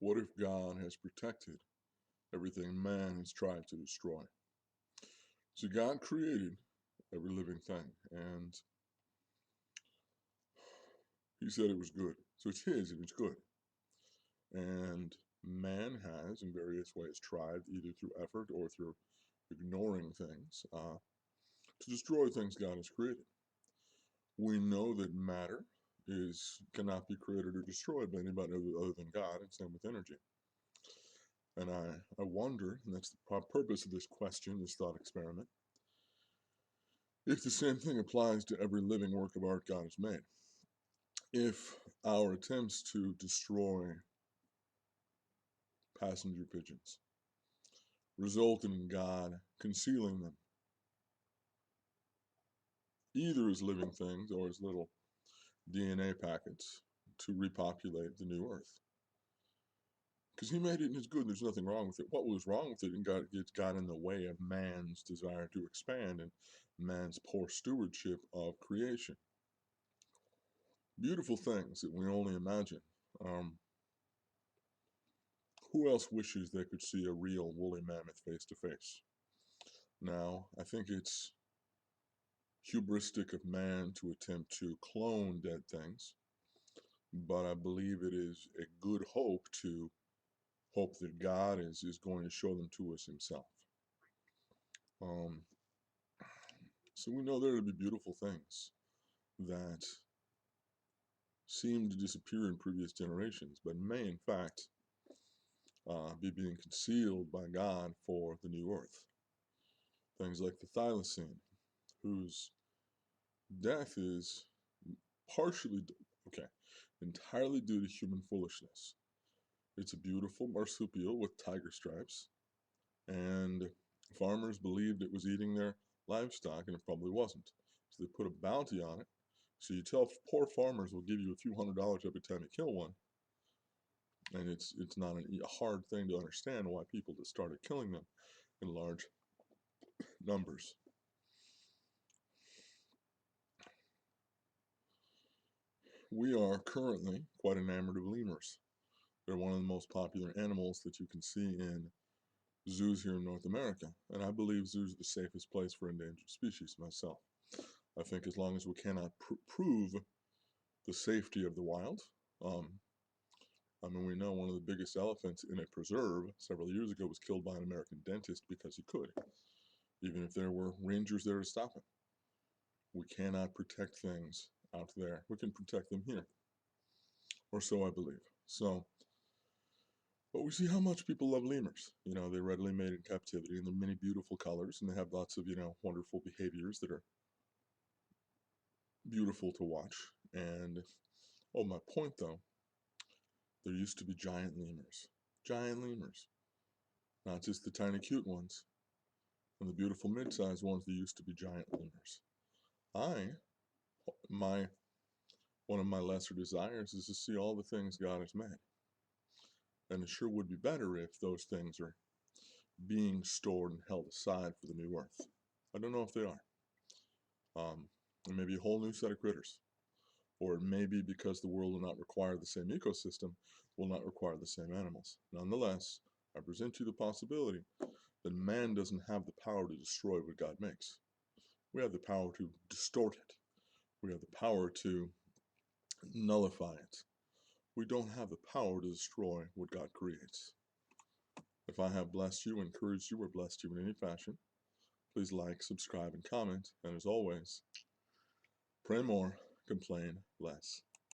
What if God has protected everything man has tried to destroy? So God created every living thing, and he said it was good. So it's his and it's good. And man has, in various ways, tried, either through effort or through ignoring things, to destroy things God has created. We know that matter cannot be created or destroyed by anybody other than God, and same with energy. And I wonder, and that's the purpose of this question, this thought experiment, if the same thing applies to every living work of art God has made. If our attempts to destroy passenger pigeons result in God concealing them, either as living things or as little DNA packets to repopulate the new earth. Because he made it and it's good, there's nothing wrong with it. What was wrong with it and got in the way of man's desire to expand and man's poor stewardship of creation. Beautiful things that we only imagine. Who else wishes they could see a real woolly mammoth face to face? Now, I think it's hubristic of man to attempt to clone dead things, but I believe it is a good hope to hope that God is going to show them to us himself. Um, so we know there to be beautiful things that seem to disappear in previous generations, but may in fact be being concealed by God for the new earth. Things like the thylacine, whose death is partially, okay, entirely due to human foolishness. It's a beautiful marsupial with tiger stripes, and farmers believed it was eating their livestock, and it probably wasn't. So they put a bounty on it. So you tell poor farmers will give you a few $100s every time you kill one, and it's not a hard thing to understand why people just started killing them in large numbers. We are currently quite enamored of lemurs. They're one of the most popular animals that you can see in zoos here in North America, and I believe zoos are the safest place for endangered species myself. I think as long as we cannot prove the safety of the wild, I mean, we know one of the biggest elephants in a preserve several years ago was killed by an American dentist because he could, even if there were rangers there to stop him. We cannot protect things out there. We can protect them here, or so I believe. So, but we see how much people love lemurs. You know, they're readily made in captivity, and they're many beautiful colors, and they have lots of, wonderful behaviors that are beautiful to watch. And, oh, my point though, there used to be giant lemurs. Giant lemurs. Not just the tiny cute ones, and the beautiful mid-sized ones that used to be giant lemurs. I, my, one of my lesser desires is to see all the things God has made. And it sure would be better if those things are being stored and held aside for the new earth. I don't know if they are. It may be a whole new set of critters. Or it may be because the world will not require the same ecosystem, will not require the same animals. Nonetheless, I present you the possibility that man doesn't have the power to destroy what God makes. We have the power to distort it. We have the power to nullify it. We don't have the power to destroy what God creates. If I have blessed you, encouraged you, or blessed you in any fashion, please like, subscribe, and comment. And as always, pray more, complain less.